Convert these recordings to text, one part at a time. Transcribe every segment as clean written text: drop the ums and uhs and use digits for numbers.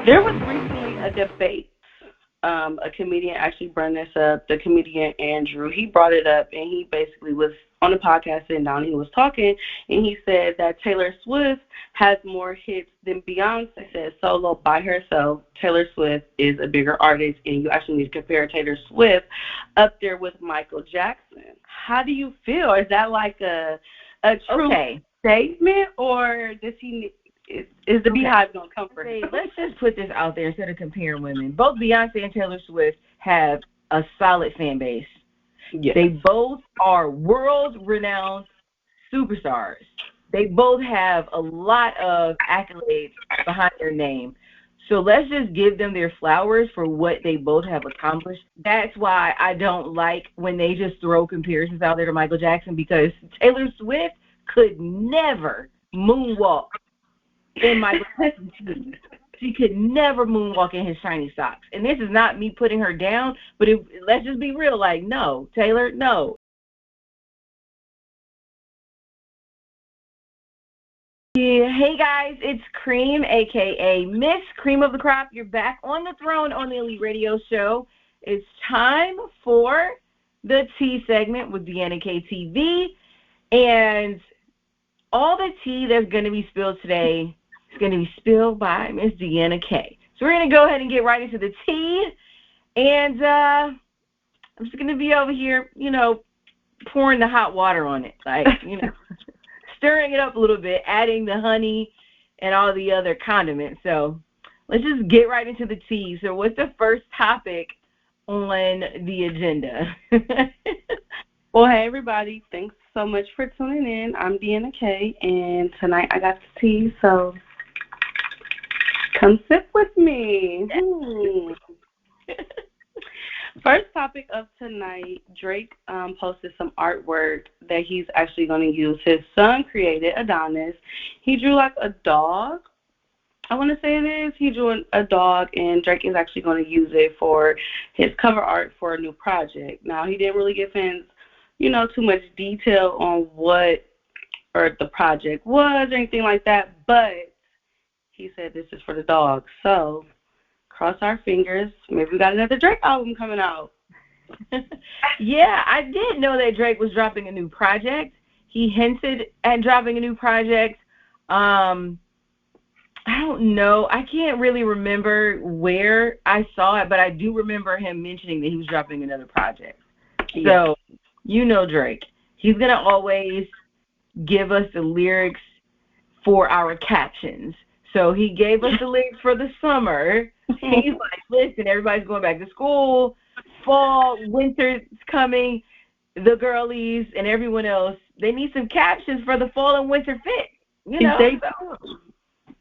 There was recently a debate. A comedian actually brought this up. The comedian Andrew, he brought it up, and he basically was on the podcast sitting down. He was talking, and he said that Taylor Swift has more hits than Beyonce. Said solo by herself, Taylor Swift is a bigger artist, and you actually need to compare Taylor Swift up there with Michael Jackson. How do you feel? Is that like a true statement, or does he? Is the Beehive going to comfort him? Let's just put this out there instead of comparing women. Both Beyonce and Taylor Swift have a solid fan base. Yes. They both are world-renowned superstars. They both have a lot of accolades behind their name. So let's just give them their flowers for what they both have accomplished. That's why I don't like when they just throw comparisons out there to Michael Jackson, because Taylor Swift could never moonwalk in Michael Jackson's shoes. She could never moonwalk in his shiny socks. And this is not me putting her down, but let's just be real. Like, no, Taylor, no. Yeah, hey guys, it's Cream, aka Miss Cream of the Crop. You're back on the throne on the Elite Radio Show. It's time for the tea segment with DeAnna KTV, and all the tea that's going to be spilled today is going to be spilled by Miss DeAnna K. So we're going to go ahead and get right into the tea, and I'm just going to be over here, pouring the hot water on it, like, stirring it up a little bit, adding the honey and all the other condiments. So let's just get right into the tea. So what's the first topic on the agenda? Well, hey, everybody. Thanks so much for tuning in. I'm DeAnna K, and tonight I got the tea, so come sit with me. First topic of tonight, Drake posted some artwork that he's actually going to use. His son created Adonis. He drew like a dog. I want to say it is. He drew a dog, and Drake is actually going to use it for his cover art for a new project. Now, he didn't really give fans, too much detail on what or the project was or anything like that, but he said this is for the dog. So cross our fingers. Maybe we got another Drake album coming out. Yeah, I did know that Drake was dropping a new project. He hinted at dropping a new project. I don't know. I can't really remember where I saw it, but I do remember him mentioning that he was dropping another project. So, Drake. He's going to always give us the lyrics for our captions. So he gave us the lyrics for the summer. He's like, listen, everybody's going back to school. Fall, winter's coming. The girlies and everyone else, they need some captions for the fall and winter fit.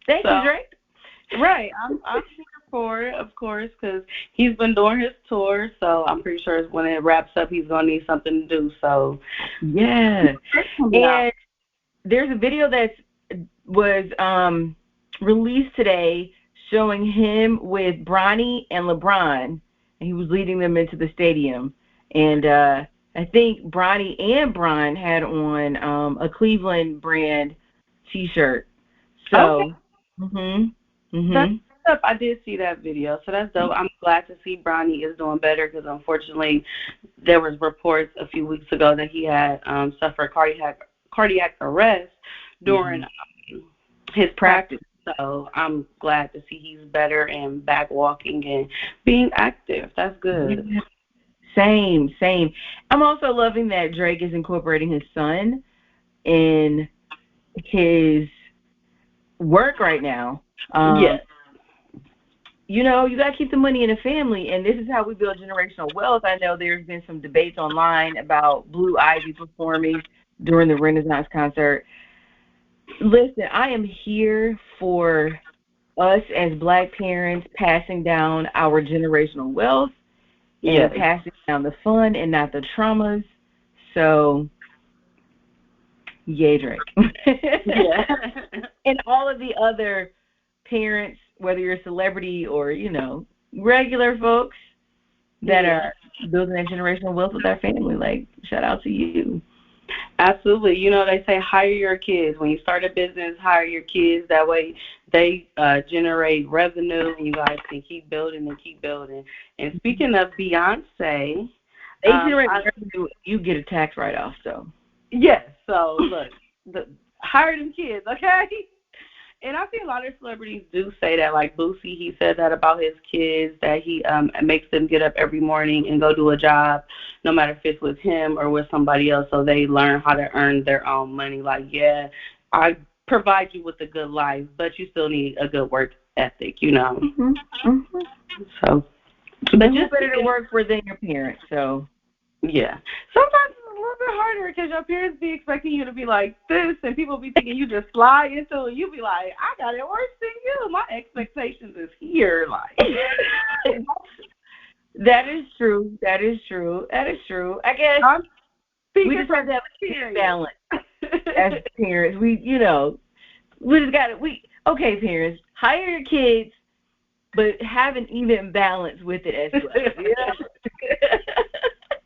Thank you, Drake. Right. I'm here for it, of course, because he's been doing his tour, so I'm pretty sure when it wraps up, he's going to need something to do. So, yeah. And there's a video that was released today showing him with Bronny and LeBron, and he was leading them into the stadium. And I think Bronny and Bron had on a Cleveland brand T-shirt. So, That's up. I did see that video, so that's dope. I'm glad to see Bronny is doing better, because unfortunately there was reports a few weeks ago that he had suffered cardiac arrest during his practice. So I'm glad to see he's better and back walking and being active. That's good. Same. I'm also loving that Drake is incorporating his son in his work right now. Yes. You got to keep the money in the family, and this is how we build generational wealth. I know there's been some debates online about Blue Ivy performing during the Renaissance concert. Listen, I am here for us as Black parents passing down our generational wealth and passing down the fun and not the traumas. So, yay, Drake. Yeah. And all of the other parents, whether you're a celebrity or, regular folks that are building that generational wealth with their family, like, shout out to you. Absolutely. They say hire your kids. When you start a business, hire your kids. That way they generate revenue, and you guys can keep building and keep building. And speaking of Beyonce, they generate revenue. You get a tax write-off, so. Yes. So look, hire them kids, okay? And I see a lot of celebrities do say that, like Boosie, he said that about his kids, that he makes them get up every morning and go do a job, no matter if it's with him or with somebody else, so they learn how to earn their own money. Like, yeah, I provide you with a good life, but you still need a good work ethic, you know. Mm-hmm. Mm-hmm. So, but just better to work for than your parents, so. Yeah. Sometimes it's a little bit harder because your parents be expecting you to be like this, and people be thinking you just fly into it. You be like, I got it worse than you. My expectations is here. Like, that is true. That is true. That is true. I guess we just have to have a balance as parents. We just got to, okay, parents, hire your kids, but have an even balance with it as well.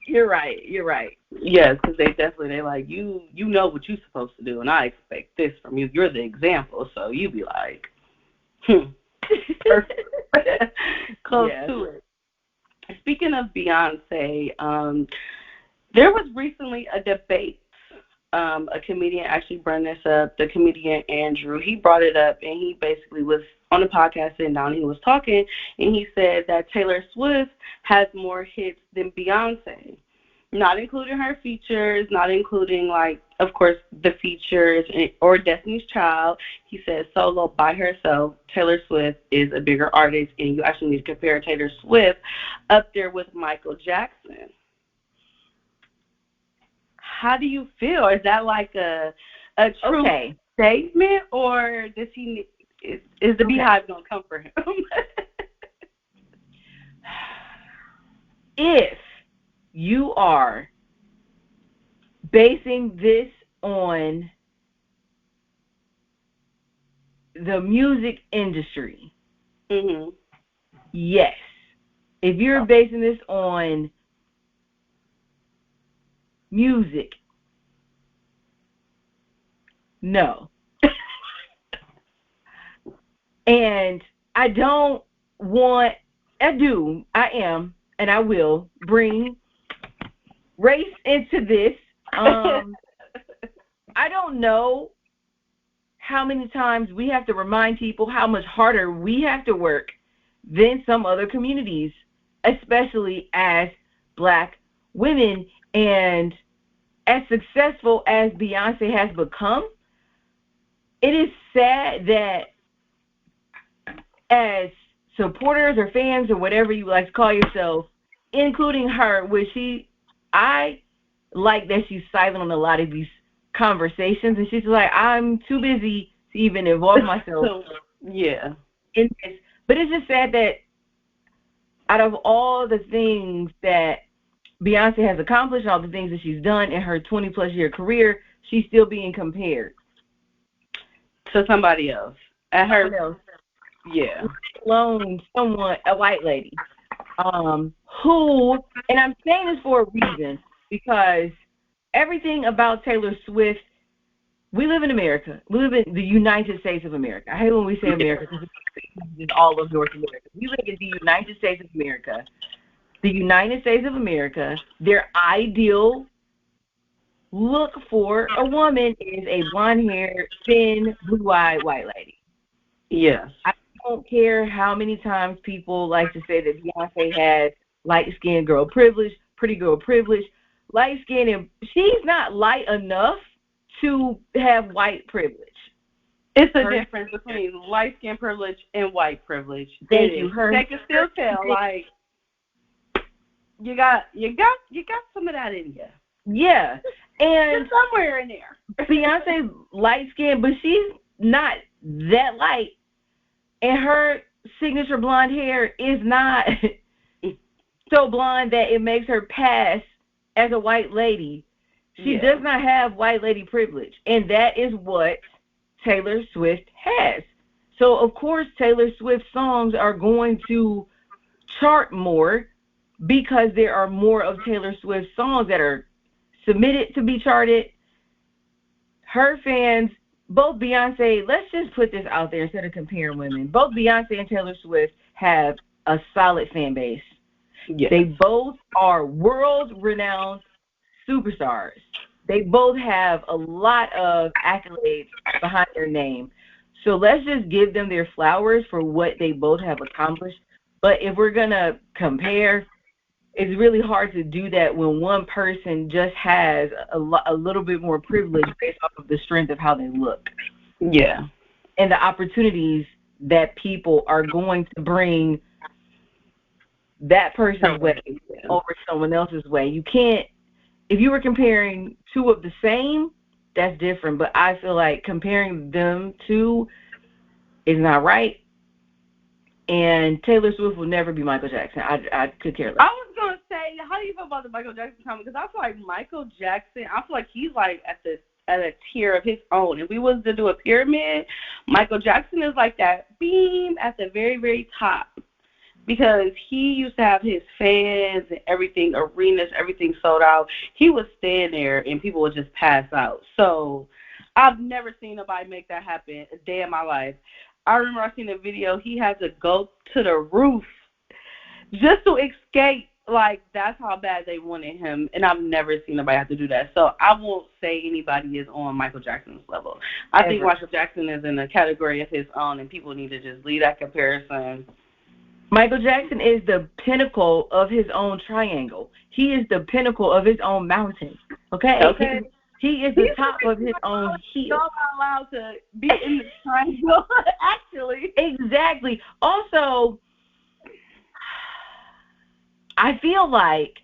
You're right. Yes, because they're like, you know what you're supposed to do, and I expect this from you. You're the example, so you be like, close to it. Speaking of Beyonce, there was recently a debate. A comedian actually brought this up. The comedian Andrew, he brought it up, and he basically was on the podcast sitting down. He was talking, and he said that Taylor Swift has more hits than Beyonce, not including her features, not including, like, of course, the features or Destiny's Child. He said solo by herself, Taylor Swift is a bigger artist, and you actually need to compare Taylor Swift up there with Michael Jackson. How do you feel? Is that like a true statement, or does he is the Beehive gonna come for him? If you are basing this on the music industry, yes. If you're basing this on music, no. And I am, and I will bring race into this. I don't know how many times we have to remind people how much harder we have to work than some other communities, especially as Black women. And as successful as Beyonce has become, it is sad that as supporters or fans or whatever you like to call yourself, including her, I like that she's silent on a lot of these conversations, and she's like, I'm too busy to even involve myself in this. But it's just sad that out of all the things that Beyonce has accomplished, all the things that she's done in her 20-plus year career, she's still being compared to somebody else. Alone someone, a white lady, who, and I'm saying this for a reason, because everything about Taylor Swift, we live in America. We live in the United States of America. I hate when we say America because it's all of North America. We live in the United States of America. The United States of America, their ideal look for a woman is a blonde-haired, thin, blue-eyed white lady. Yes. I don't care how many times people like to say that Beyonce has light-skinned girl privilege, pretty girl privilege. Light-skinned, and she's not light enough to have white privilege. It's a difference between light-skinned privilege and white privilege. Thank you. They can still tell, like, you got some of that in you. Yeah. And somewhere in there. Beyonce's light-skinned, but she's not that light. And her signature blonde hair is not so blonde that it makes her pass as a white lady. She does not have white lady privilege. And that is what Taylor Swift has. So, of course, Taylor Swift songs are going to chart more because there are more of Taylor Swift songs that are submitted to be charted. Her fans both Beyonce, let's just put this out there instead of comparing women. Both Beyonce and Taylor Swift have a solid fan base. Yes. They both are world-renowned superstars. They both have a lot of accolades behind their name. So let's just give them their flowers for what they both have accomplished. But if we're going to compare, it's really hard to do that when one person just has a little bit more privilege based off of the strength of how they look. Yeah. And the opportunities that people are going to bring that person's way over someone else's way. You can't, if you were comparing two of the same, that's different. But I feel like comparing them two is not right. And Taylor Swift will never be Michael Jackson. I could care less. I was gonna say, how do you feel about the Michael Jackson comment? Because I feel like Michael Jackson, I feel like he's like at a tier of his own. If we was to do a pyramid, Michael Jackson is like that beam at the very, very top. Because he used to have his fans and everything, arenas, everything sold out. He would stand there and people would just pass out. So I've never seen nobody make that happen a day in my life. I remember I seen a video, he had to go to the roof just to escape. Like, that's how bad they wanted him. And I've never seen nobody have to do that. So I won't say anybody is on Michael Jackson's level. I think Michael Jackson is in a category of his own, and people need to just leave that comparison. Michael Jackson is the pinnacle of his own triangle. He is the pinnacle of his own mountain. Okay? He is the top of his own hill. You're not allowed to be in the triangle, actually. Exactly. Also, I feel like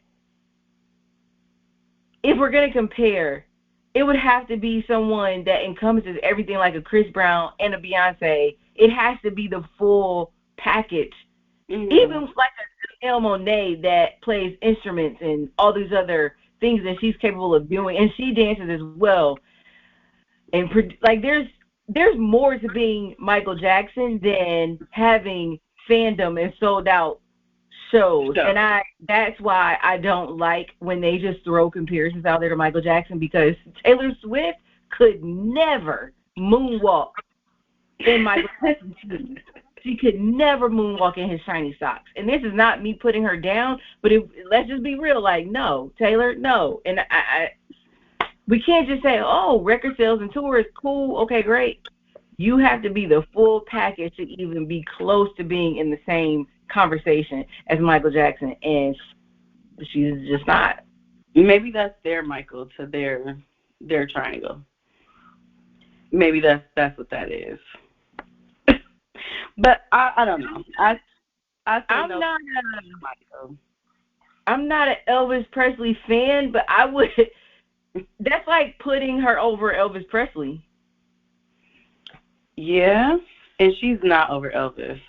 if we're going to compare, it would have to be someone that encompasses everything like a Chris Brown and a Beyonce. It has to be the full package. Mm-hmm. Even like a Janelle Monáe that plays instruments and all these other things that she's capable of doing, and she dances as well. And like there's more to being Michael Jackson than having fandom and sold out shows. Sure. And that's why I don't like when they just throw comparisons out there to Michael Jackson, because Taylor Swift could never moonwalk in Michael Jackson's shoes. She could never moonwalk in his shiny socks. And this is not me putting her down, but let's just be real. Like, no, Taylor, no. And we can't just say, oh, record sales and tours, cool, okay, great. You have to be the full package to even be close to being in the same conversation as Michael Jackson, and she's just not. Maybe that's their Michael to their triangle. Maybe that's what that is. But I don't know. I'm not an Elvis Presley fan, but I would. That's like putting her over Elvis Presley. Yeah, and she's not over Elvis.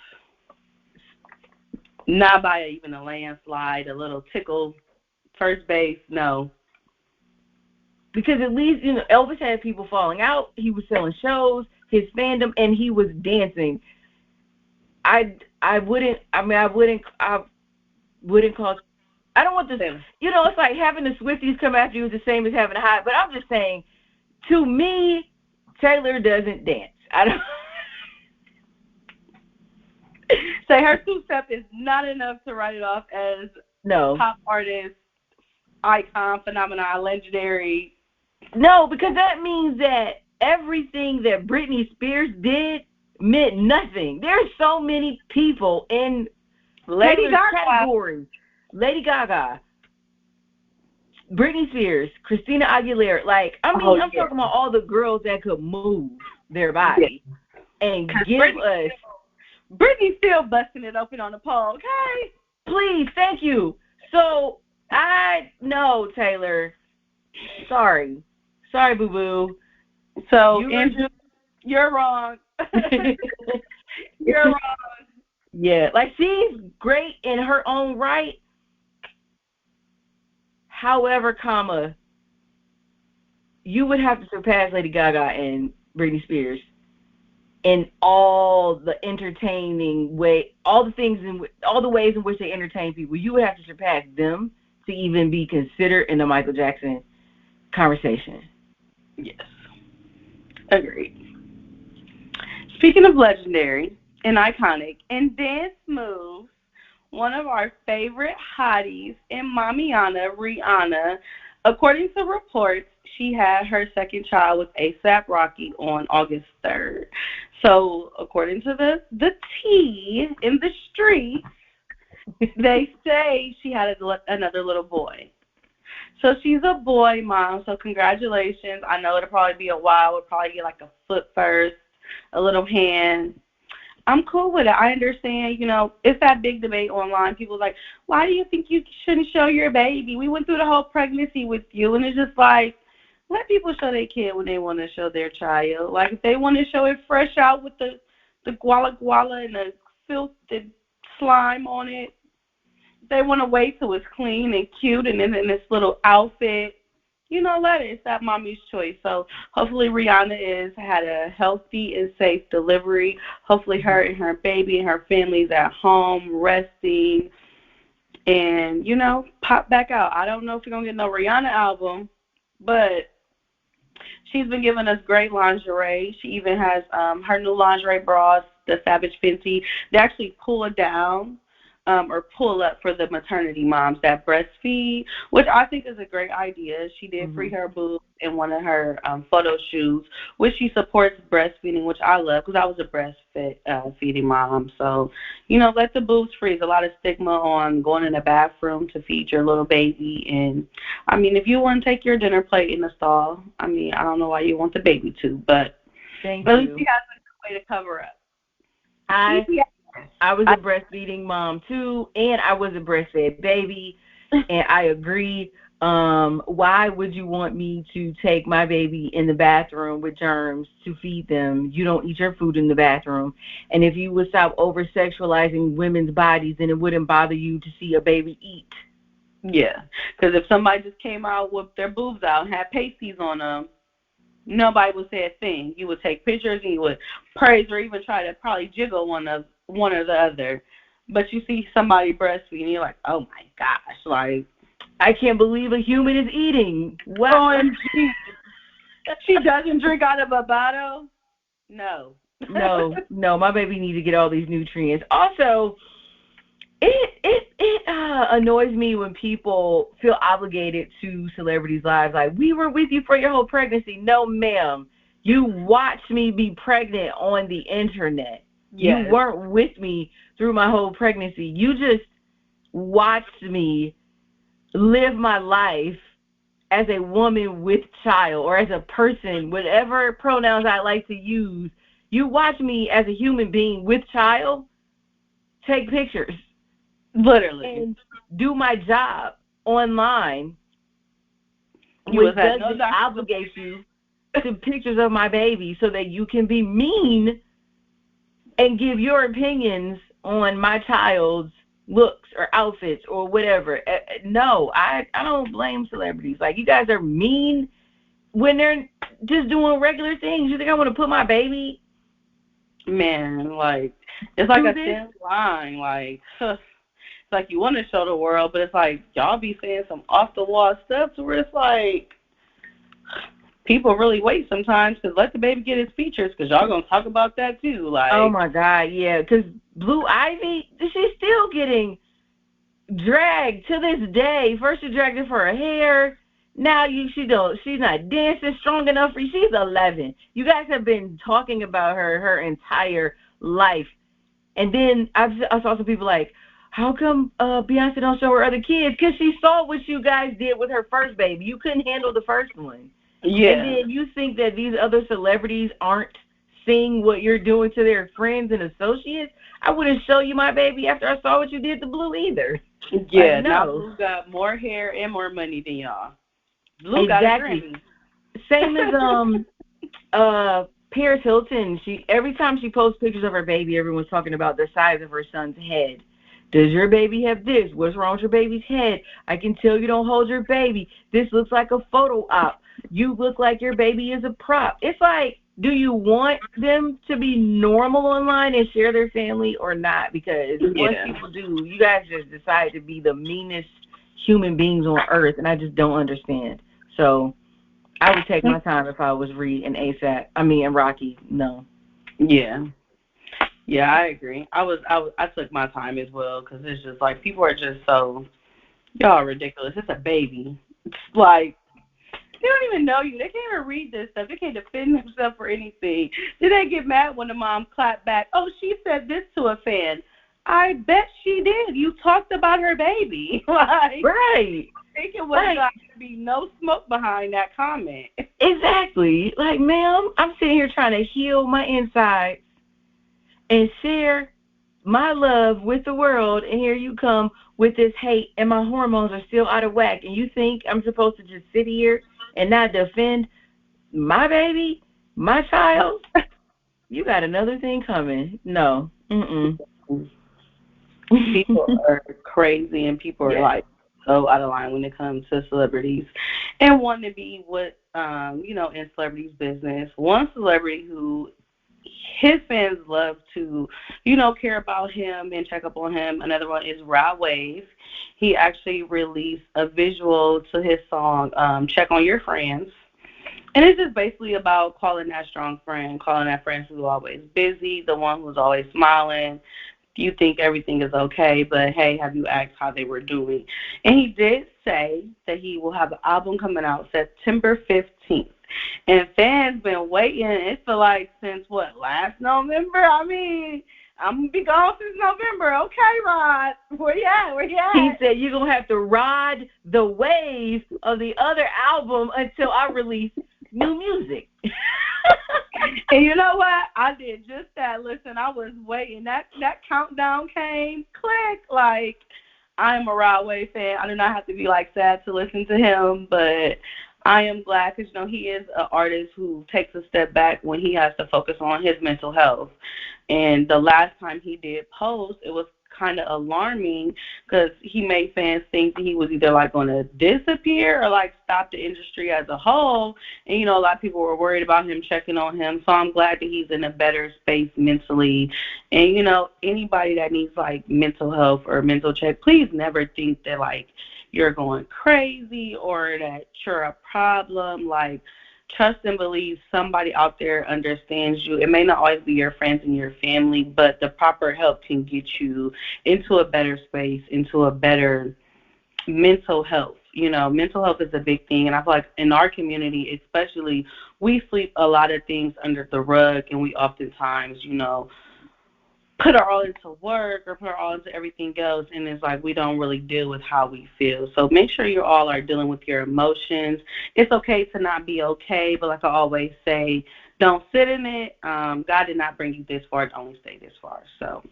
Not by even a landslide, a little tickle, first base, no. Because at least, Elvis had people falling out. He was selling shows, his fandom, and he was dancing. I wouldn't call. I don't want to say. It's like having the Swifties come after you is the same as having a high. But I'm just saying, to me, Taylor doesn't dance. I don't. So her two-step is not enough to write it off as top artist, icon, phenomenon, legendary. No, because that means that everything that Britney Spears did meant nothing. There's so many people in Lady Gaga categories. Lady Gaga, Britney Spears, Christina Aguilera. Like, I'm talking about all the girls that could move their body and give us. Britney's still busting it open on the pole, okay? Please, thank you. So, no, Taylor. Sorry, boo-boo. So, Andrew, you're wrong. You're wrong. Yeah, like, she's great in her own right. However, you would have to surpass Lady Gaga and Britney Spears in all the entertaining way, all the ways in which they entertain people. You would have to surpass them to even be considered in the Michael Jackson conversation. Yes. Agreed. Speaking of legendary and iconic and dance moves, one of our favorite hotties in Mamiana, Rihanna, according to reports, she had her second child with ASAP Rocky on August 3rd. So, according to the tea in the streets, they say she had another little boy. So she's a boy mom. So congratulations. I know it'll probably be a while. We'll probably get like a foot first, a little hand. I'm cool with it. I understand, it's that big debate online. People like, why do you think you shouldn't show your baby? We went through the whole pregnancy with you. And it's just like, let people show their kid when they want to show their child. Like, if they want to show it fresh out with the guala guala and the filth and slime on it, they want to wait till it's clean and cute and then in this little outfit, let it. It's that mommy's choice. So hopefully Rihanna had a healthy and safe delivery. Hopefully her and her baby and her family's at home resting and, pop back out. I don't know if we're going to get no Rihanna album, but she's been giving us great lingerie. She even has her new lingerie bras, the Savage Fenty. They actually pull it down or pull up for the maternity moms that breastfeed, which I think is a great idea. She did free her boobs in one of her photo shoots, which she supports breastfeeding, which I love because I was a breastfeeding mom. So, let the boobs free. There's a lot of stigma on going in the bathroom to feed your little baby. And, if you want to take your dinner plate in the stall, I don't know why you want the baby to, but Thank at you. least she has a way to cover up. I was a breastfeeding mom too, and I was a breastfed baby, and I agree. Why would you want me to take my baby in the bathroom with germs to feed them? You don't eat your food in the bathroom. And if you would stop over-sexualizing women's bodies, then it wouldn't bother you to see a baby eat. Yeah, because if somebody just came out with their boobs out and had pasties on them, nobody would say a thing. You would take pictures and you would praise or even try to probably jiggle one or the other. But you see somebody breastfeeding, you're like, oh my gosh, like, I can't believe a human is eating. Wow. OMG. She doesn't drink out of a bottle? No. No, my baby needs to get all these nutrients. Also, it annoys me when people feel obligated to celebrities' lives. Like, we were with you for your whole pregnancy. No, ma'am. You watched me be pregnant on the internet. Yes. You weren't with me through my whole pregnancy. You just watched me live my life as a woman with child or as a person, whatever pronouns I like to use. You watch me as a human being with child take pictures. Literally. And do my job online, which doesn't obligate you to pictures of my baby so that you can be mean and give your opinions on my child's looks or outfits or whatever. No, I don't blame celebrities. Like, you guys are mean when they're just doing regular things. You think I want to put my baby? Man, like, it's like a thin line. Like, it's like you want to show the world, but it's like y'all be saying some off-the-wall stuff to where it's like people really wait sometimes to let the baby get his features because y'all going to talk about that too. Like, oh, my God, yeah, because Blue Ivy, she's still getting dragged to this day. First you dragged her for her hair. Now she's not dancing strong enough for you. She's 11. You guys have been talking about her entire life. And then I saw some people like, how come Beyonce don't show her other kids? Because she saw what you guys did with her first baby. You couldn't handle the first one. Yeah. And then you think that these other celebrities aren't seeing what you're doing to their friends and associates? I wouldn't show you my baby after I saw what you did to Blue either. Yeah, now Blue got more hair and more money than y'all. Blue got a Grammy. Same as Paris Hilton. Every time she posts pictures of her baby, everyone's talking about the size of her son's head. Does your baby have this? What's wrong with your baby's head? I can tell you don't hold your baby. This looks like a photo op. You look like your baby is a prop. It's like, do you want them to be normal online and share their family or not? Because once people do, you guys just decide to be the meanest human beings on earth, and I just don't understand. So I would take my time if I was Reed and ASAP. And Rocky. No. Yeah. Yeah, I agree. I took my time as well because it's just like people are just so y'all are ridiculous. It's a baby. It's like they don't even know you. They can't even read this stuff. They can't defend themselves for anything. Then they get mad when the mom clapped back. Oh, she said this to a fan. I bet she did. You talked about her baby. Like, Right. I think it was like to be no smoke behind that comment. Exactly. Like, ma'am, I'm sitting here trying to heal my insides and share my love with the world, and here you come with this hate, and my hormones are still out of whack, and you think I'm supposed to just sit here and not defend my baby, my child? You got another thing coming. No. Mm-mm. People are crazy and people are Yes. like so out of line when it comes to celebrities and wanting to be what in celebrities business. One celebrity who his fans love to, care about him and check up on him. Another one is Rod Wave. He actually released a visual to his song, Check on Your Friends. And it's just basically about calling that strong friend, calling that friend who's always busy, the one who's always smiling, you think everything is okay, but hey, have you asked how they were doing? And he did say that he will have an album coming out September 15th. And fans been waiting, it feel like since what, last November? I mean, I'm going to be gone since November. Okay, Rod. Where you at? Where you at? He said you're going to have to ride the wave of the other album until I release new music. And you know what? I did just that. Listen, I was waiting. That countdown came. Click. Like, I am a Rod Wave fan. I do not have to be like sad to listen to him, but I am glad because he is an artist who takes a step back when he has to focus on his mental health. And the last time he did post, it was kind of alarming because he made fans think that he was either like going to disappear or like stop the industry as a whole. And a lot of people were worried about him checking on him. So I'm glad that he's in a better space mentally. And anybody that needs like mental health or mental check, please never think that like you're going crazy or that you're a problem. Like, trust and believe somebody out there understands you. It may not always be your friends and your family, but the proper help can get you into a better space, into a better mental health. Mental health is a big thing. And I feel like in our community, especially, we sweep a lot of things under the rug, and we oftentimes, put our all into work or put our all into everything else, and it's like we don't really deal with how we feel. So make sure you all are dealing with your emotions. It's okay to not be okay, but like I always say, don't sit in it. God did not bring you this far to only stay this far. So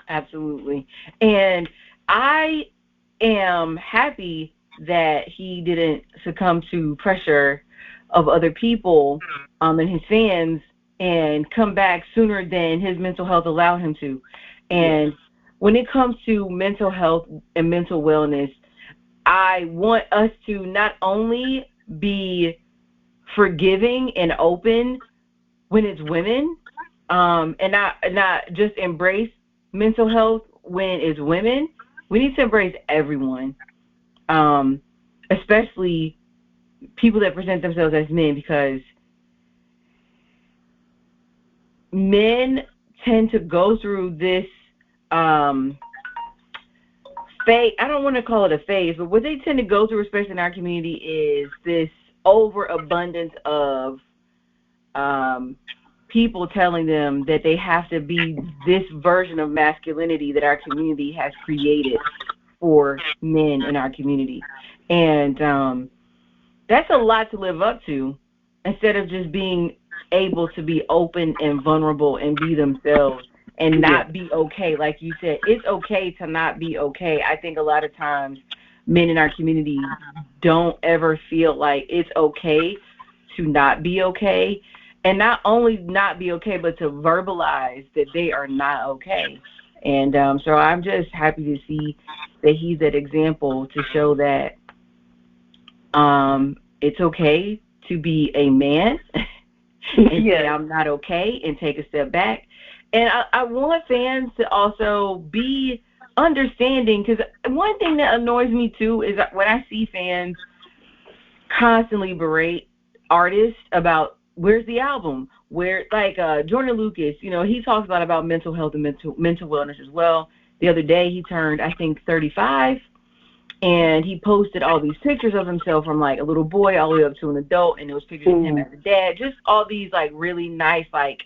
Absolutely. And I am happy that he didn't succumb to pressure of other people and his fans and come back sooner than his mental health allowed him to. And when it comes to mental health and mental wellness, I want us to not only be forgiving and open when it's women, and not just embrace mental health when it's women. We need to embrace everyone, especially people that present themselves as men, because men tend to go through this phase. I don't want to call it a phase, but what they tend to go through, especially in our community, is this overabundance of people telling them that they have to be this version of masculinity that our community has created for men in our community. And that's a lot to live up to, instead of just being able to be open and vulnerable and be themselves and not be okay. Like you said, it's okay to not be okay. I think a lot of times men in our community don't ever feel like it's okay to not be okay. And not only not be okay, but to verbalize that they are not okay. And so I'm just happy to see that he's that example to show that it's okay to be a man and say I'm not okay and take a step back. And I want fans to also be understanding, because one thing that annoys me too is when I see fans constantly berate artists about, where's the album? where like Jordan Lucas, he talks a lot about mental health and mental wellness as well. The other day he turned, I think, 35, and he posted all these pictures of himself from like a little boy all the way up to an adult, and it was pictures of him as a dad, just all these like really nice, like,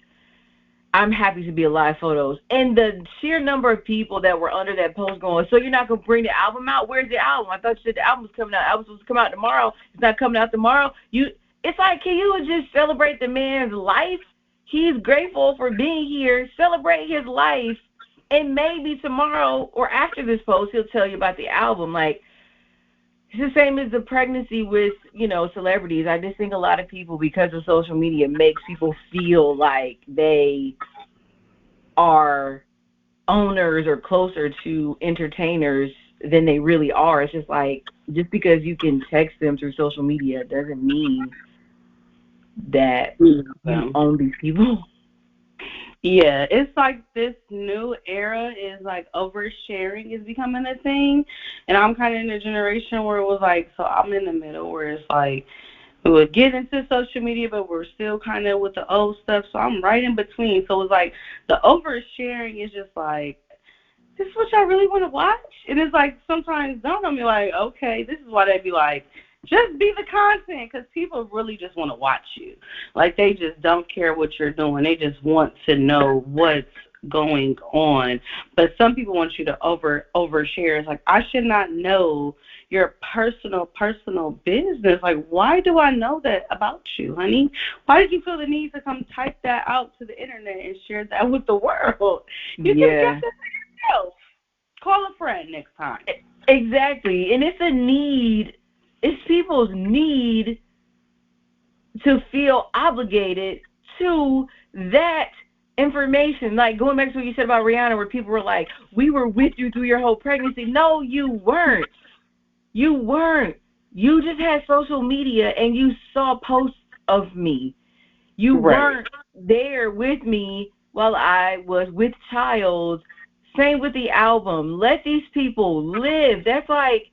I'm happy to be alive photos. And the sheer number of people that were under that post going, so you're not going to bring the album out? Where's the album? I thought you said the album was coming out. The album was supposed to come out tomorrow. It's not coming out tomorrow. It's like, can you just celebrate the man's life? He's grateful for being here. Celebrate his life. And maybe tomorrow or after this post, he'll tell you about the album. Like, it's the same as the pregnancy with, celebrities. I just think a lot of people, because of social media, makes people feel like they are owners or closer to entertainers than they really are. It's just like, just because you can text them through social media doesn't mean that you own these people. Yeah, it's like this new era is like oversharing is becoming a thing. And I'm kind of in a generation where it was like, so I'm in the middle where it's like we would get into social media, but we're still kind of with the old stuff. So I'm right in between. So it's like the oversharing is just like, this is what y'all really want to watch? And it's like sometimes don't on me like, okay, this is why they be like, just be the content, because people really just want to watch you. Like, they just don't care what you're doing. They just want to know what's going on. But some people want you to overshare. It's like, I should not know your personal business. Like, why do I know that about you, honey? Why did you feel the need to come type that out to the internet and share that with the world? You can get that to yourself. Call a friend next time. Exactly. And it's a need. It's people's need to feel obligated to that information. Like, going back to what you said about Rihanna, where people were like, we were with you through your whole pregnancy. No, you weren't. You weren't. You just had social media and you saw posts of me. You weren't there with me while I was with child. Same with the album. Let these people live. That's like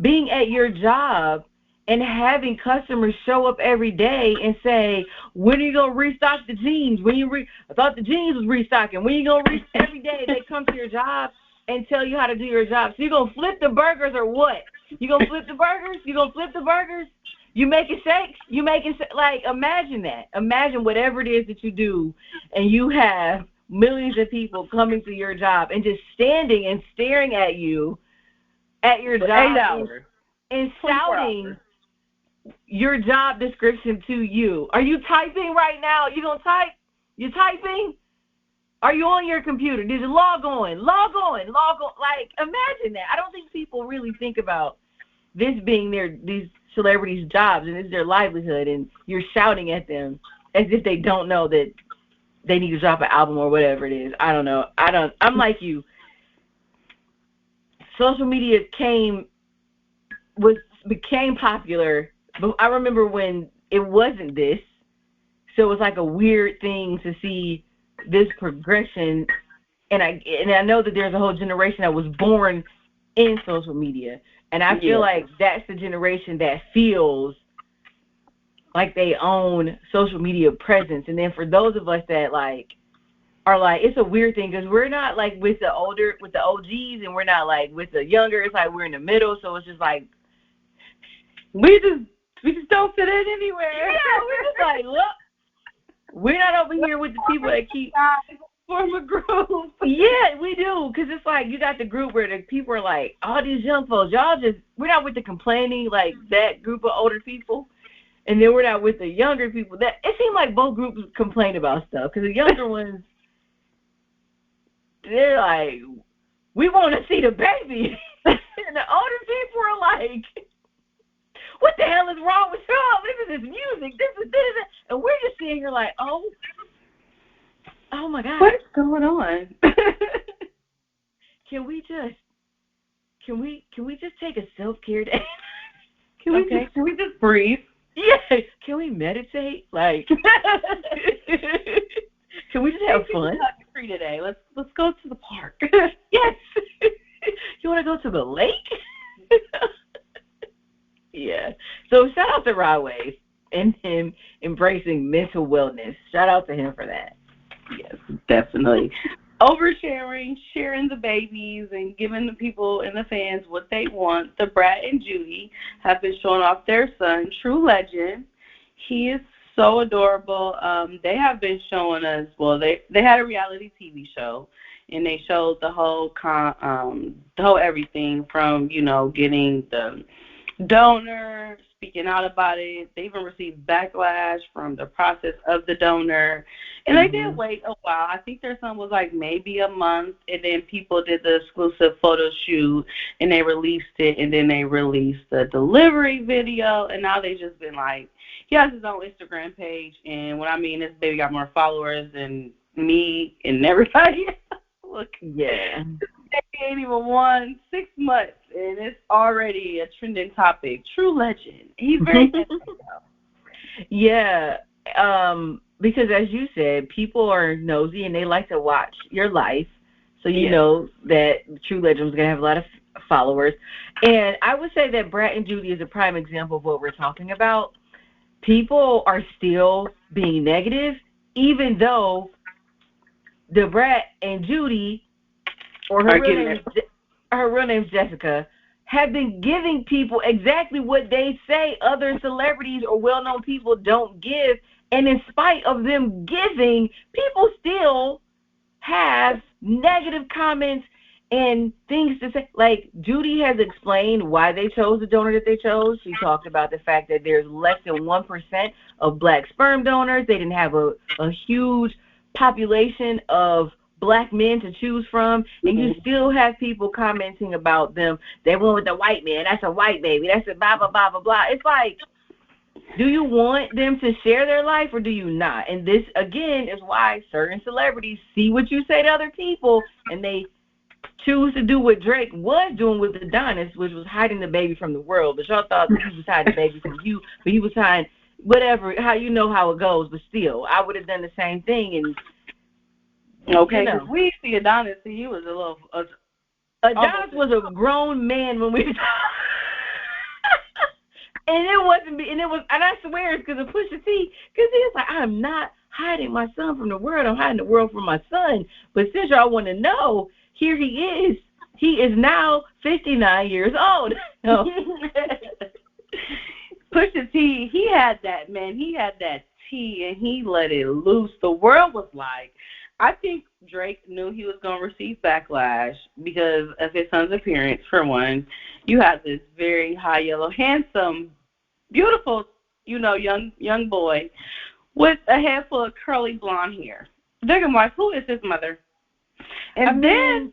being at your job and having customers show up every day and say, when are you going to restock the jeans? I thought the jeans was restocking. When are you going to every day they come to your job and tell you how to do your job. So you going to flip the burgers or what? You going to flip the burgers? You going to flip the burgers? You making shakes? Like, imagine that. Imagine whatever it is that you do, and you have millions of people coming to your job and just standing and staring at you at your job and shouting your job description to you. Are you typing right now? You gonna type? You typing? Are you on your computer? Did you log on? Like, imagine that. I don't think people really think about this being these celebrities' jobs, and it's their livelihood, and you're shouting at them as if they don't know that they need to drop an album or whatever it is. I don't know. I'm like you. Social media became popular, but I remember when it wasn't this, so it was like a weird thing to see this progression, and I know that there's a whole generation that was born in social media, and I feel like that's the generation that feels like they own social media presence. And then for those of us that like are like, it's a weird thing because we're not like with the OGs, and we're not like with the younger. It's like we're in the middle, so it's just like we just don't fit in anywhere. Yeah, we're just like, look, we're not over here with the people that keep form a group. Yeah, we do, because it's like you got the group where the people are like, all these young folks, we're not with the complaining, like that group of older people. And then we're not with the younger people. That it seemed like both groups complain about stuff, because the younger ones, they're like, we want to see the baby. And the older people are like, what the hell is wrong with y'all? This is music. This is this. And we're just sitting here like, oh my God. What's going on? Can we just take a self-care day? Can we just breathe? Yeah. Can we meditate? Like, can we just have fun? Free today. Let's go to the park. Yes. You want to go to the lake? Yeah. So shout out to Rod Wave and him embracing mental wellness. Shout out to him for that. Yes, definitely. Oversharing, sharing the babies, and giving the people and the fans what they want. The Brat and Judy have been showing off their son, True Legend. He is so adorable. They have been showing us. Well, they had a reality TV show, and they showed the whole everything from getting the donor, speaking out about it. They even received backlash from the process of the donor. And they did wait a while. I think their son was like maybe a month, and then people did the exclusive photo shoot, and they released it, and then they released the delivery video, and now they just been like, he has his own Instagram page, and what I mean, this baby got more followers than me and everybody. Look, yeah. He ain't even 6 months, and it's already a trending topic. True Legend. He's very yeah. Because as you said, people are nosy and they like to watch your life. So you know that True Legend is going to have a lot of followers. And I would say that Brat and Judy is a prime example of what we're talking about. People are still being negative, even though the Brat and Judy, or her real name is Jessica, have been giving people exactly what they say other celebrities or well-known people don't give. And in spite of them giving, people still have negative comments and things to say. Like, Judy has explained why they chose the donor that they chose. She talked about the fact that there's less than 1% of black sperm donors. They didn't have a huge population of black men to choose from, and you still have people commenting about them. They went with the white man. That's a white baby. That's a blah, blah, blah, blah, blah. It's like, do you want them to share their life or do you not? And this, again, is why certain celebrities see what you say to other people and they choose to do what Drake was doing with Adonis, which was hiding the baby from the world. But y'all thought that he was hiding the baby from you, but he was hiding whatever, how it goes. But still, I would have done the same thing. And okay, because we see Adonis, he was a little... Adonis was a grown man when we... And I swear it's because of Pusha T, because he was like, I'm not hiding my son from the world, I'm hiding the world from my son. But since y'all want to know, here he is. He is now 59 years old. Pusha T, he had that tea, and he let it loose. The world was like, I think Drake knew he was going to receive backlash because of his son's appearance, for one. You have this very high yellow, handsome, beautiful, young boy with a head full of curly blonde hair. They're going to be like, who is his mother? And then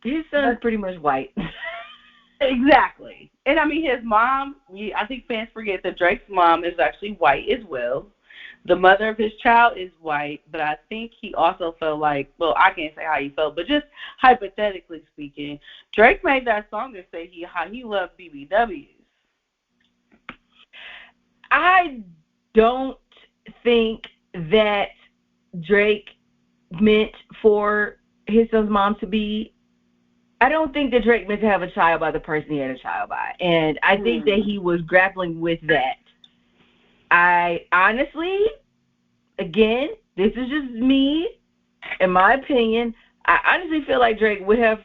his son's pretty much white. Exactly. And I mean, his mom, I think fans forget that Drake's mom is actually white as well. The mother of his child is white, but I think he also felt like, well, I can't say how he felt, but just hypothetically speaking, Drake made that song to say how he loved BBWs. I don't think that Drake meant for his son's mom to be, I don't think that Drake meant to have a child by the person he had a child by. And I think that he was grappling with that. I honestly, again, this is just me, in my opinion, I honestly feel like Drake would have,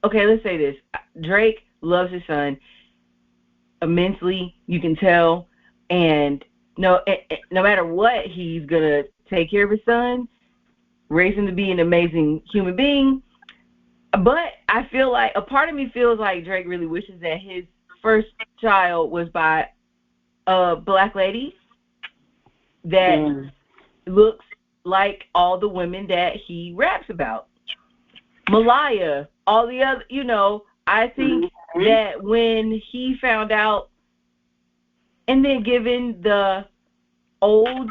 okay, let's say this. Drake loves his son immensely, you can tell, and no matter what, he's going to take care of his son, raise him to be an amazing human being. But I feel like, a part of me feels like Drake really wishes that his first child was by a black lady that looks like all the women that he raps about. Malaya, all the other, I think that when he found out, and then given the old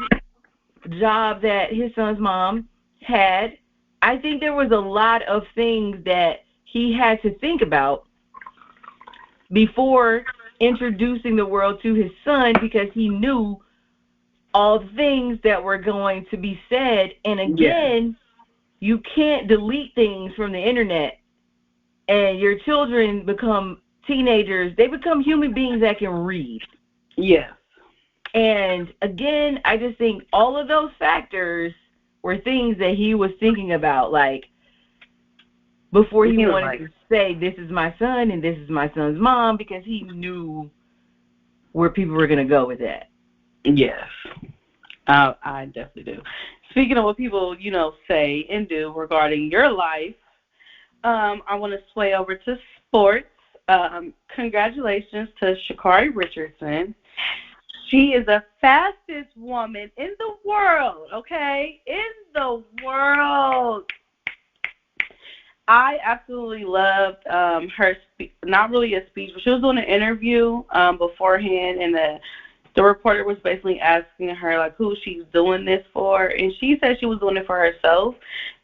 job that his son's mom had, I think there was a lot of things that he had to think about before introducing the world to his son, because he knew all the things that were going to be said. And again, you can't delete things from the internet, and your children become teenagers. They become human beings that can read. Yes. And again, I just think all of those factors were things that he was thinking about, like, before he wanted to say, this is my son and this is my son's mom, because he knew where people were going to go with that. Yes, I definitely do. Speaking of what people, say and do regarding your life, I want to sway over to sports. Congratulations to Sha'Carri Richardson. She is the fastest woman in the world, okay? In the world. I absolutely loved her not really a speech, but she was doing an interview beforehand, and the reporter was basically asking her, like, who she's doing this for, and she said she was doing it for herself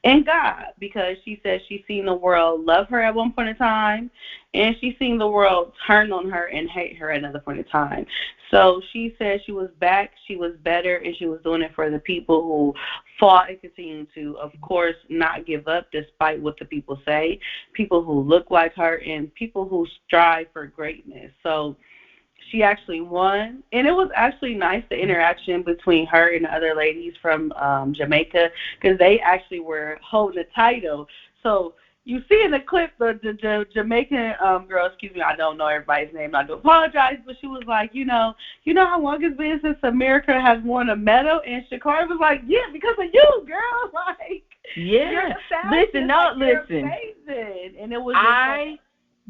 and God, because she said she's seen the world love her at one point in time, and she's seen the world turn on her and hate her at another point in time. So she said she was back, she was better, and she was doing it for the people who fought and continue to, of course, not give up despite what the people say, people who look like her, and people who strive for greatness. So she actually won, and it was actually nice, the interaction between her and the other ladies from Jamaica, because they actually were holding the title. So you see in the clip, the Jamaican girl, excuse me, I don't know everybody's name, I do apologize, but she was like, you know how long it's been since America has won a medal? And Sha'Carri was like, yeah, because of you, girl. Like, yeah. Listen, listen. Amazing. And it was I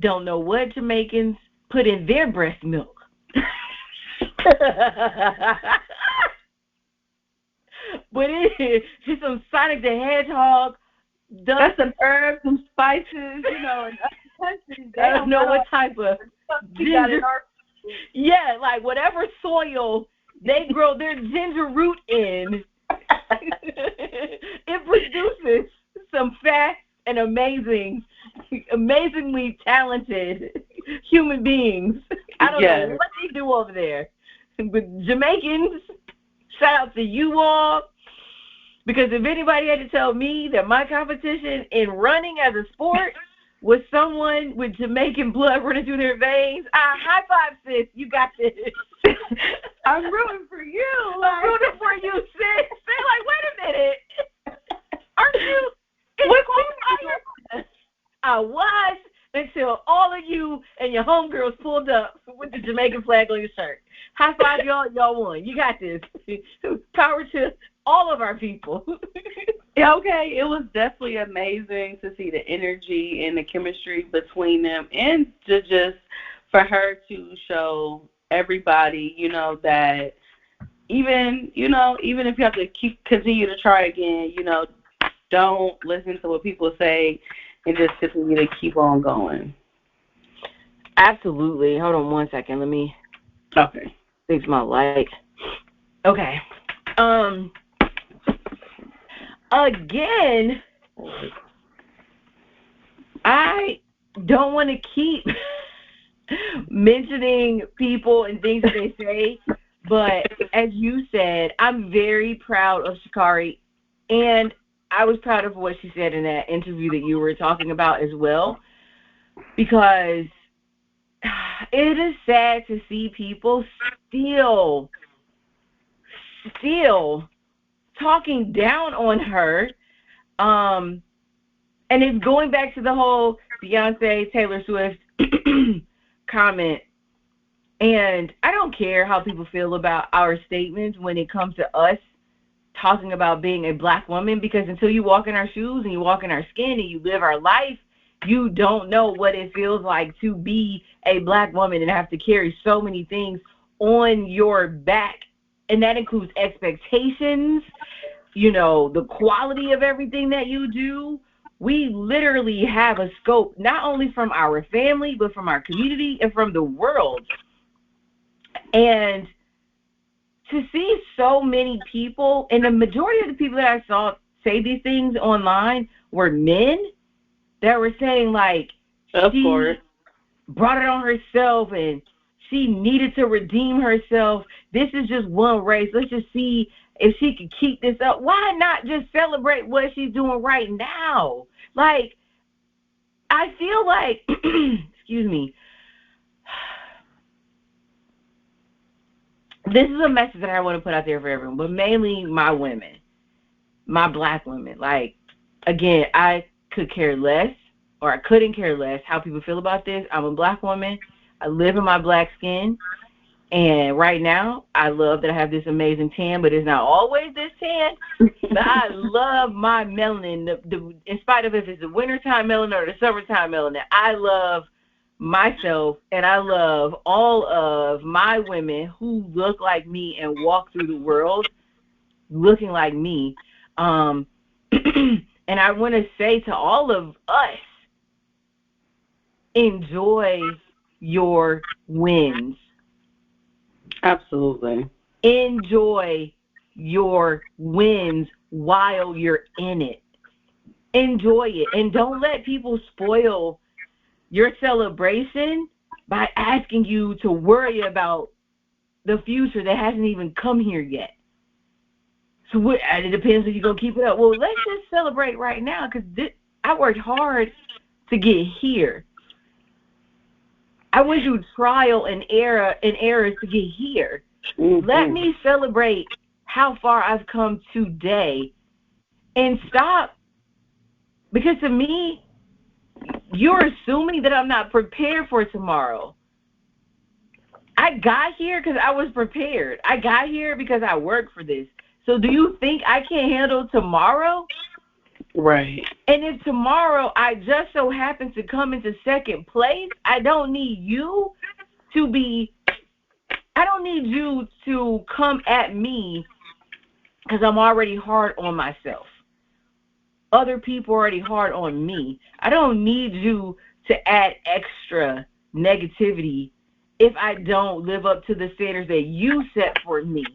don't know what Jamaicans put in their breast milk. But it is just some Sonic the Hedgehog. That's some herbs, some spices, and other countries. I don't know what type of ginger. Yeah, like whatever soil they grow their ginger root in, it produces some fast and amazingly talented human beings. I don't know what they do over there. But Jamaicans, shout out to you all. Because if anybody had to tell me that my competition in running as a sport was someone with Jamaican blood running through their veins, high five, sis. You got this. I'm rooting for you. I'm rooting for you, sis. They're like, wait a minute. Aren't you? I was until all of you and your homegirls pulled up with the Jamaican flag on your shirt. High five, y'all. Y'all won. You got this. Power to all of our people. Yeah, okay, it was definitely amazing to see the energy and the chemistry between them, and to just for her to show everybody, that even if you have to continue to try again, don't listen to what people say and just continue to keep on going. Absolutely. Hold on one second. Let me fix my light. Okay. Again, I don't want to keep mentioning people and things that they say, but as you said, I'm very proud of Sha'Carri, and I was proud of what she said in that interview that you were talking about as well, because it is sad to see people still talking down on her, and it's going back to the whole Beyonce, Taylor Swift comment. And I don't care how people feel about our statements when it comes to us talking about being a black woman, because until you walk in our shoes and you walk in our skin and you live our life, you don't know what it feels like to be a black woman and have to carry so many things on your back. And that includes expectations, the quality of everything that you do. We literally have a scope, not only from our family, but from our community and from the world. And to see so many people, and the majority of the people that I saw say these things online were men that were saying, like, she brought it on herself and she needed to redeem herself. This is just one race. Let's just see if she can keep this up. Why not just celebrate what she's doing right now? Like, I feel like, excuse me, this is a message that I want to put out there for everyone, but mainly my women, my black women. Like, again, I could care less, or I couldn't care less how people feel about this. I'm a black woman. I live in my black skin. And right now, I love that I have this amazing tan, but it's not always this tan. But I love my melanin, in spite of if it's the wintertime melanin or the summertime melanin. I love myself, and I love all of my women who look like me and walk through the world looking like me. And I want to say to all of us, enjoy your wins. Absolutely. Enjoy your wins while you're in it. Enjoy it. And don't let people spoil your celebration by asking you to worry about the future that hasn't even come here yet. So it depends if you're going to keep it up. Well, let's just celebrate right now, because I worked hard to get here. I went through trial and errors to get here. Mm-hmm. Let me celebrate how far I've come today and stop. Because to me, you're assuming that I'm not prepared for tomorrow. I got here because I was prepared. I got here because I worked for this. So do you think I can't handle tomorrow? Right. And if tomorrow I just so happen to come into second place, I don't need you to come at me because I'm already hard on myself. Other people are already hard on me. I don't need you to add extra negativity if I don't live up to the standards that you set for me.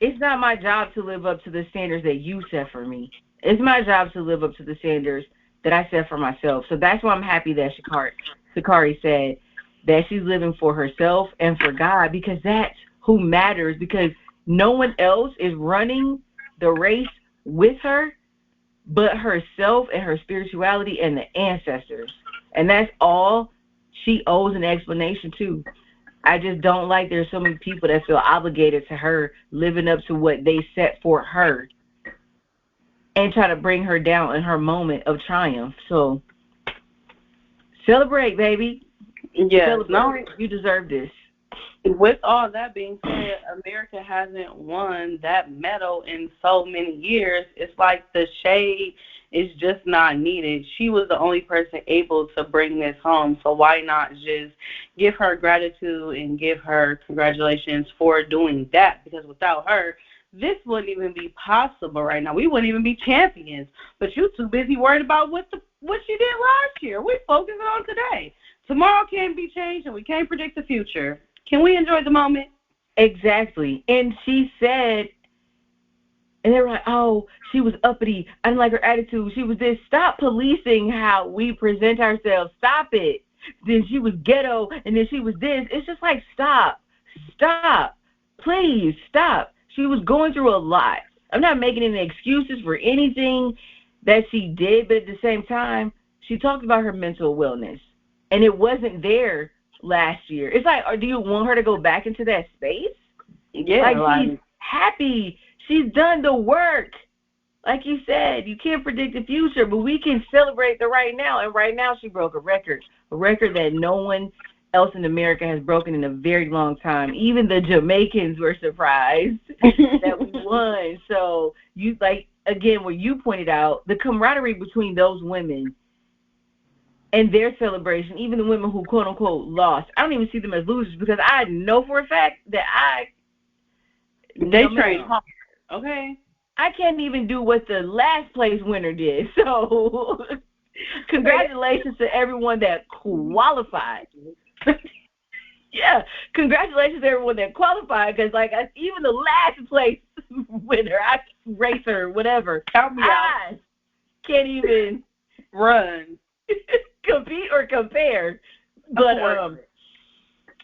It's not my job to live up to the standards that you set for me. It's my job to live up to the standards that I set for myself. So that's why I'm happy that Sha'Carri said that she's living for herself and for God, because that's who matters, because no one else is running the race with her but herself and her spirituality and the ancestors. And that's all she owes an explanation to. I just don't like there's so many people that feel obligated to her living up to what they set for her and try to bring her down in her moment of triumph. So celebrate, baby. Yes. Celebrate. You deserve this. With all that being said, America hasn't won that medal in so many years. It's like the shade is just not needed. She was the only person able to bring this home, so why not just give her gratitude and give her congratulations for doing that? Because without her, this wouldn't even be possible right now. We wouldn't even be champions. But you're too busy worried about what you did last year. We're focusing on today. Tomorrow can't be changed, and we can't predict the future. Can we enjoy the moment? Exactly. And she said, and they were like, oh, she was uppity. I didn't like her attitude. She was this. Stop policing how we present ourselves. Stop it. Then she was ghetto, and then she was this. It's just like, stop. Please, stop. She was going through a lot. I'm not making any excuses for anything that she did, but at the same time, she talked about her mental wellness, and it wasn't there last year. It's like, or do you want her to go back into that space? Yeah. Like, she's happy. She's done the work. Like you said, you can't predict the future, but we can celebrate the right now. And right now she broke a record that no one else in America has broken in a very long time. Even the Jamaicans were surprised that we won. So you, like, again, what you pointed out, the camaraderie between those women and their celebration, even the women who quote unquote lost, I don't even see them as losers, because I know for a fact that they trained hard. Okay. I can't even do what the last place winner did. So congratulations to everyone that qualified. Yeah, congratulations to everyone that qualified, because like even the last place winner, racer, whatever, count me out. Can't even run, compete or compare. But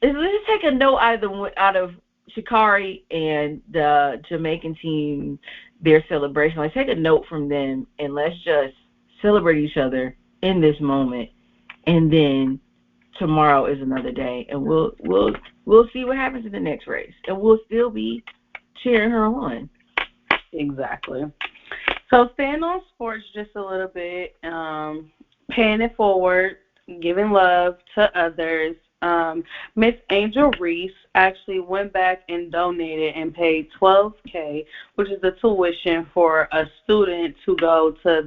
let's take a note out of Sha'Carri and the Jamaican team, their celebration. Let's take a note from them and let's just celebrate each other in this moment, and then tomorrow is another day, and we'll see what happens in the next race, and we'll still be cheering her on. Exactly. So staying on sports just a little bit, paying it forward, giving love to others. Miss Angel Reese actually went back and donated and paid $12K, which is the tuition for a student to go to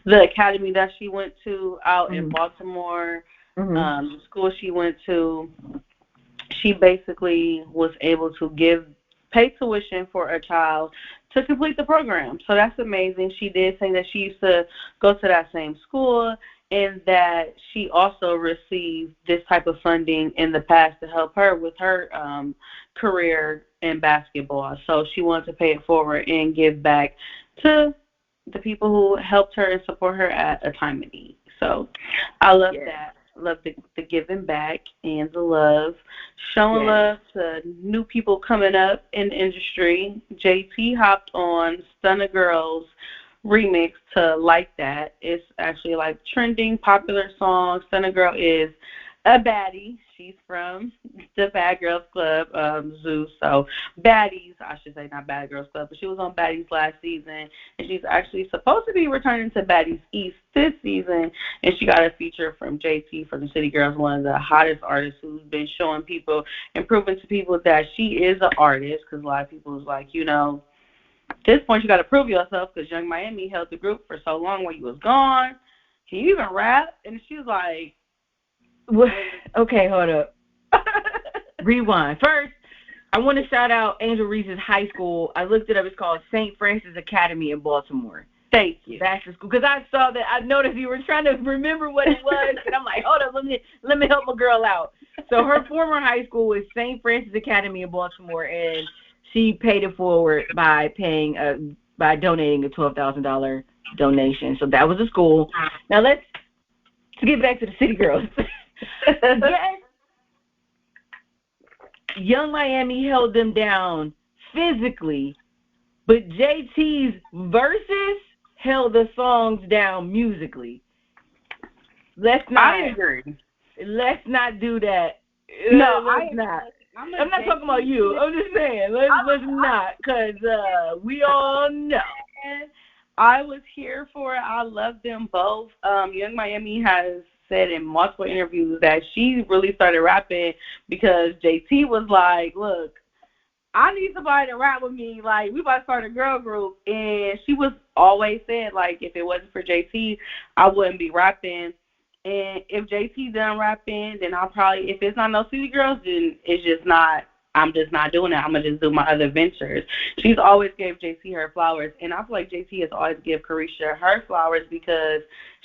the academy that she went to out in Baltimore, the school she went to. She basically was able to pay tuition for a child to complete the program. So that's amazing. She did say that she used to go to that same school and that she also received this type of funding in the past to help her with her career in basketball. So she wanted to pay it forward and give back to the people who helped her and support her at a time of need. So I love that. Love the giving back and the love. Showing love to new people coming up in the industry. JT hopped on Stunna Girls remix to Like That. It's actually like trending, popular song. Stunna Girl is a baddie. She's from the Bad Girls Club, Zeus. So Baddies, I should say, not Bad Girls Club, but she was on Baddies last season, and she's actually supposed to be returning to Baddies East this season, and she got a feature from JT from the City Girls, one of the hottest artists who's been showing people and proving to people that she is an artist, because a lot of people was like, at this point you got to prove yourself because Young Miami held the group for so long while you was gone. Can you even rap? And she was like, okay, hold up. Rewind. First, I want to shout out Angel Reese's high school. I looked it up. It's called St. Francis Academy in Baltimore. Thank you. That's the school. Because I saw that. I noticed you were trying to remember what it was. And I'm like, hold up, let me help my girl out. So her former high school was St. Francis Academy in Baltimore, and she paid it forward by donating a $12,000 donation. So that was the school. Now let's get back to the City Girls. Yes, Young Miami held them down physically, but JT's verses held the songs down musically. I agree. Let's not do that. No, let's not. I'm not talking about you. I'm just saying, let's not, because we all know. I was here for it. I love them both. Young Miami has said in multiple interviews that she really started rapping because JT was like, look, I need somebody to rap with me. Like, we about to start a girl group. And she was always saying, like, if it wasn't for JT, I wouldn't be rapping. And if JT done rapping, then I'll probably, if it's not no City Girls, then it's just not, I'm just not doing it. I'm going to just do my other ventures. She's always gave JT her flowers. And I feel like JT has always give Carisha her flowers because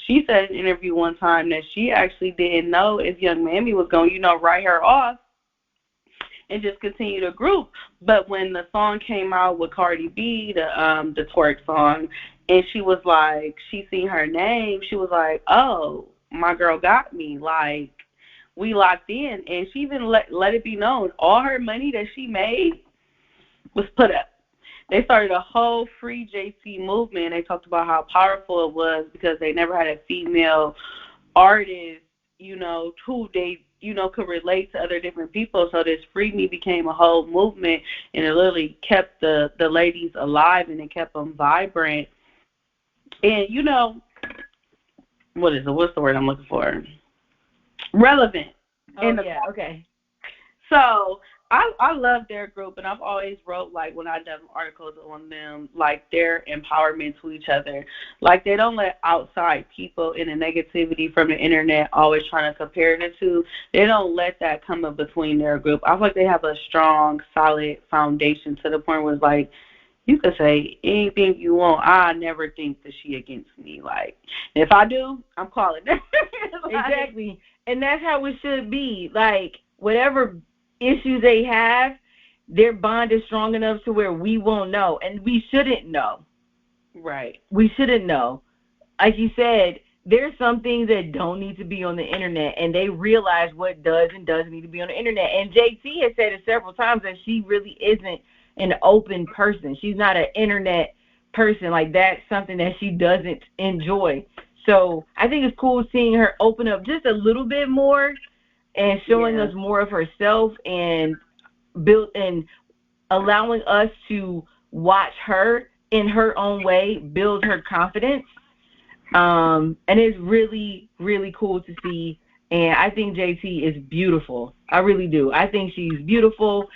she said in an interview one time that she actually didn't know if Young Miami was going to, write her off and just continue the group. But when the song came out with Cardi B, the twerk song, and she was like, she seen her name, she was like, oh, my girl got me. Like, we locked in. And she even let it be known, all her money that she made was put up. They started a whole Free JT movement. They talked about how powerful it was because they never had a female artist, who they, could relate to other different people. So this Free Me became a whole movement, and it literally kept the ladies alive, and it kept them vibrant. And, what is it? What's the word I'm looking for? Relevant. Okay. So I love their group, and I've always wrote, like, when I've done articles on them, like, their empowerment to each other. Like, they don't let outside people in the negativity from the internet always trying to compare the two. They don't let that come up between their group. I feel like they have a strong, solid foundation to the point where it's like, you could say anything you want. I never think that she against me. Like, if I do, I'm calling her. Exactly. And that's how it should be. Like, whatever issues they have, their bond is strong enough to where we won't know. And we shouldn't know. Right. We shouldn't know. Like you said, there's some things that don't need to be on the internet, and they realize what does and doesn't need to be on the internet. And JT has said it several times that she really isn't an open person. She's not an internet person. Like, that's something that she doesn't enjoy. So I think it's cool seeing her open up just a little bit more and showing us more of herself and build and allowing us to watch her in her own way build her confidence. And it's really, really cool to see. And I think JT is beautiful. I really do. I think she's beautiful.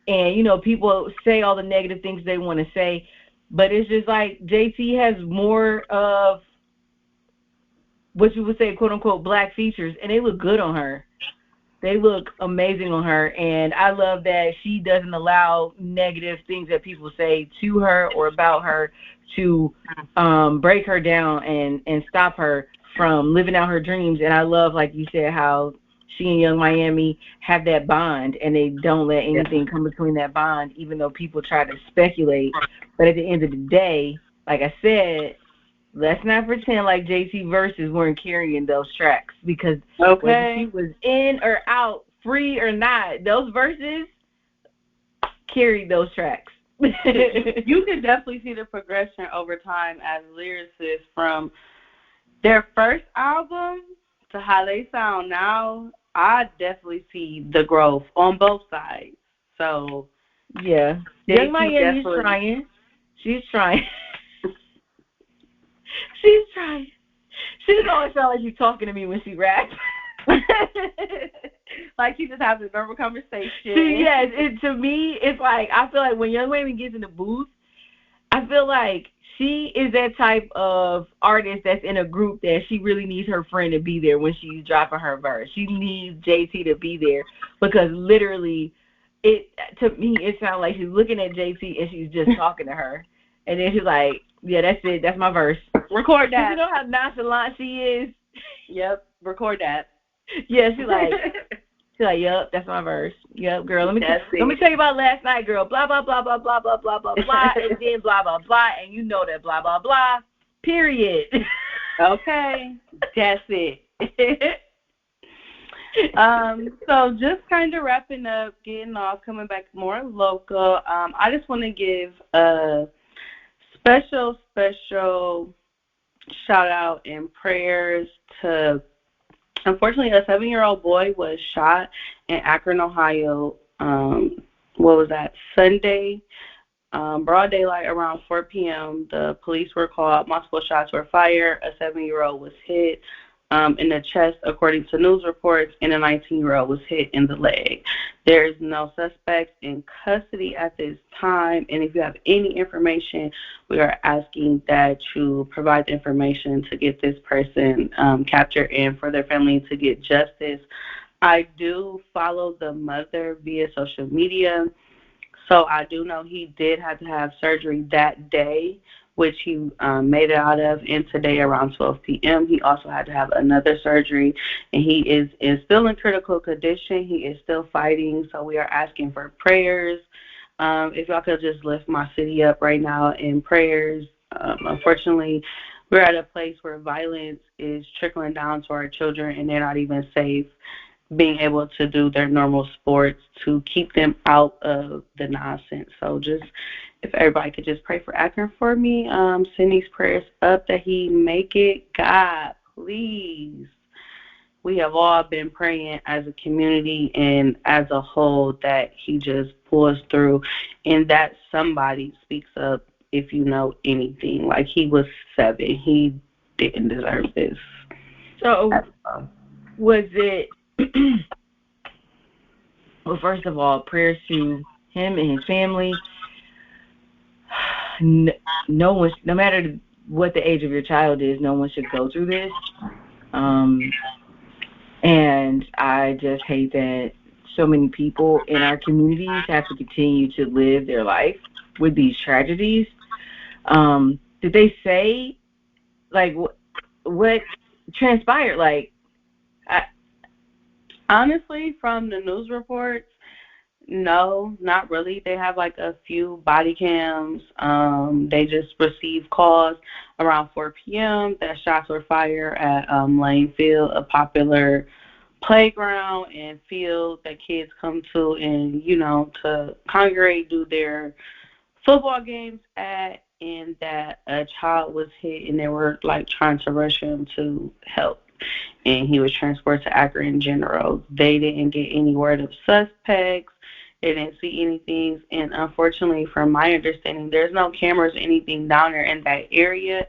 And, you know, people say all the negative things they want to say, but it's just like JT has more of what you would say, quote unquote, black features, and they look good on her. They look amazing on her, and I love that she doesn't allow negative things that people say to her or about her to break her down and stop her from living out her dreams. And I love, like you said, how she and Young Miami have that bond, and they don't let anything come between that bond, even though people try to speculate. But at the end of the day, like I said, let's not pretend like JT verses weren't carrying those tracks, because whether she was in or out, free or not, those verses carried those tracks. You can definitely see the progression over time as lyricists from their first album to how they sound now. I definitely see the growth on both sides. So yeah, Young Miami's trying. She's trying. She's trying. She just always sound like she's talking to me when she raps. Like she just having a normal conversation. Yes, to me, it's like, I feel like when Young Miami gets in the booth, I feel like she is that type of artist that's in a group that she really needs her friend to be there when she's dropping her verse. She needs JT to be there, because literally, to me, it sounds like she's looking at JT and she's just talking to her. And then she's like, yeah, that's it. That's my verse. Record that. You know how nonchalant she is? Yep, record that. Yeah, she's like, yep, that's my verse. Yep, girl, let me tell you about last night, girl. Blah, blah, blah, blah, blah, blah, blah, blah, blah, and then blah, blah, blah, and you know that blah, blah, blah, period. Okay, that's it. So just kind of wrapping up, getting off, coming back more local, I just want to give a special shout out and prayers to, unfortunately, a 7-year-old boy was shot in Akron, Ohio. What was that? Sunday, broad daylight, around 4 p.m. The police were called. Multiple shots were fired. A 7-year-old was hit in the chest, according to news reports, and a 19-year-old was hit in the leg. There is no suspects in custody at this time, and if you have any information, we are asking that you provide the information to get this person captured and for their family to get justice. I do follow the mother via social media, so I do know he did have to have surgery that day, which he made it out of, and today around 12 p.m. he also had to have another surgery, and he is still in critical condition. He is still fighting, so we are asking for prayers. If y'all could just lift my city up right now in prayers. Unfortunately, we're at a place where violence is trickling down to our children, and they're not even safe being able to do their normal sports to keep them out of the nonsense. So just, if everybody could just pray for Akron for me, send these prayers up that he make it. God, please. We have all been praying as a community and as a whole that he just pulls through and that somebody speaks up if you know anything. Like, he was 7. He didn't deserve this. So was it... Well, first of all, prayers to him and his family. No one, no matter what the age of your child is, no one should go through this. And I just hate that so many people in our communities have to continue to live their life with these tragedies. Did they say, like, what transpired? Like, honestly, from the news reports, no, not really. They have like a few body cams. They just received calls around 4 p.m. that shots were fired at Lane Field, a popular playground and field that kids come to and, you know, to congregate, do their football games at. and that a child was hit and they were like trying to rush him to help. And he was transported to Akron General. They didn't get any word of suspects. They didn't see anything. And unfortunately, from my understanding, there's no cameras or anything down there in that area.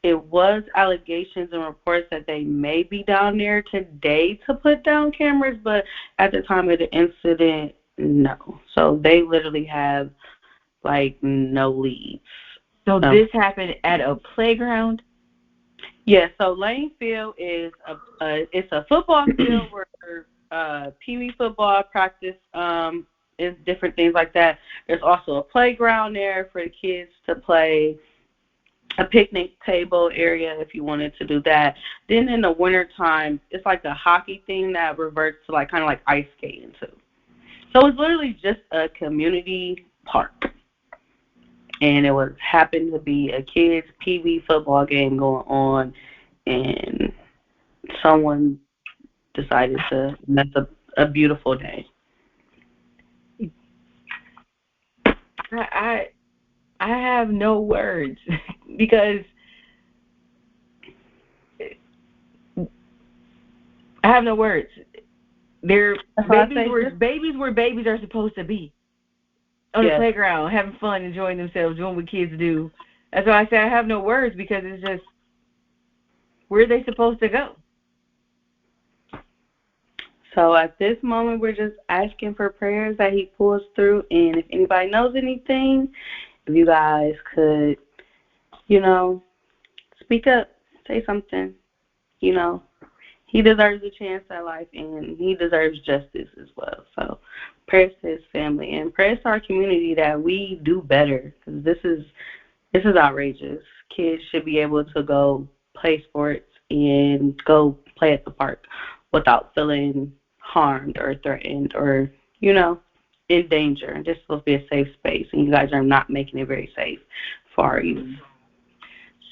It was allegations and reports that they may be down there today to put down cameras, but at the time of the incident, no. So they literally have like no leads. So this happened at a playground? Yeah, so Lane Field is it's a football field where Pee Wee football practice is different things like that. There's also a playground there for the kids to play, a picnic table area if you wanted to do that. Then in the wintertime, it's like a hockey thing that reverts to like kind of like ice skating too. So it's literally just a community park. And it was happened to be a kids' Pee Wee football game going on, and someone decided to mess up a beautiful day. I have no words because I have no words. They're babies where babies are supposed to be. On the playground, having fun, enjoying themselves, doing what kids do. That's why I say I have no words, because it's just, where are they supposed to go? So at this moment, we're just asking for prayers that he pulls through. And if anybody knows anything, if you guys could, speak up, say something, he deserves a chance at life, and he deserves justice as well. So prayers to his family and prayers to our community that we do better, because this is outrageous. Kids should be able to go play sports and go play at the park without feeling harmed or threatened or, in danger. This is supposed to be a safe space, and you guys are not making it very safe for our youth.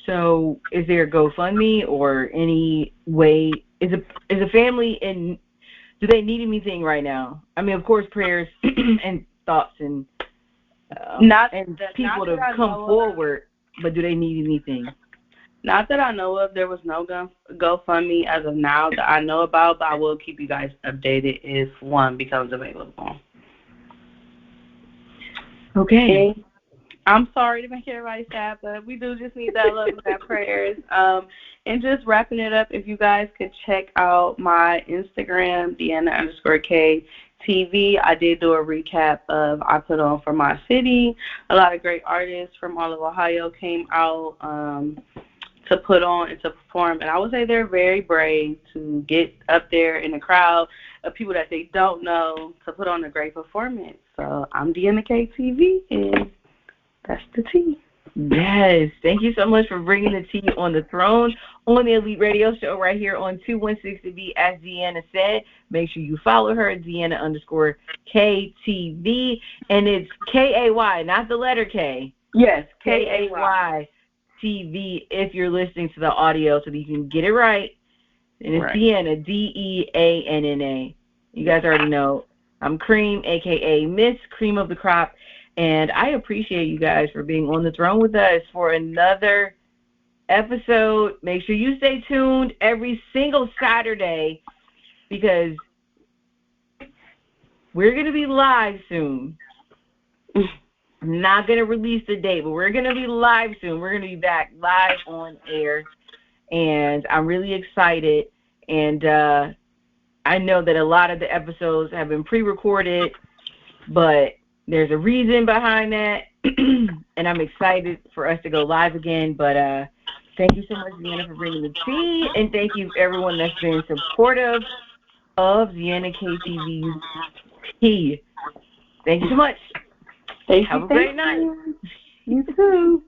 So is there a GoFundMe or any way? Is a family in? Do they need anything right now? I mean, of course, prayers and thoughts and people to come forward. But do they need anything? Not that I know of. There was no GoFundMe as of now that I know about, but I will keep you guys updated if one becomes available. Okay. And I'm sorry to make everybody sad, but we do just need that love and that prayers. And just wrapping it up, if you guys could check out my Instagram, DeAnna_KTV. I did do a recap of I put on for my city. A lot of great artists from all of Ohio came out to put on and to perform. And I would say they're very brave to get up there in the crowd of people that they don't know to put on a great performance. So I'm DeAnna KTV, and that's the tea. Yes. Thank you so much for bringing the tea on the throne on the Elite Radio Show right here on 216TV, as DeAnna said. Make sure you follow her, DeAnna_KTV. And it's K-A-Y, not the letter K. Yes, K-A-Y TV if you're listening to the audio so that you can get it right. And it's DeAnna, DeAnna. You guys already know. I'm Cream, a.k.a. Miss Cream of the Crop. And I appreciate you guys for being on the throne with us for another episode. Make sure you stay tuned every single Saturday, because we're going to be live soon. I'm not going to release the date, but we're going to be live soon. We're going to be back live on air. And I'm really excited. And I know that a lot of the episodes have been pre-recorded, but there's a reason behind that, and I'm excited for us to go live again. But thank you so much, DeAnna, for bringing the tea, and thank you everyone that's been supportive of DeAnna KTV's tea. Thank you so much. Have a great night. You too.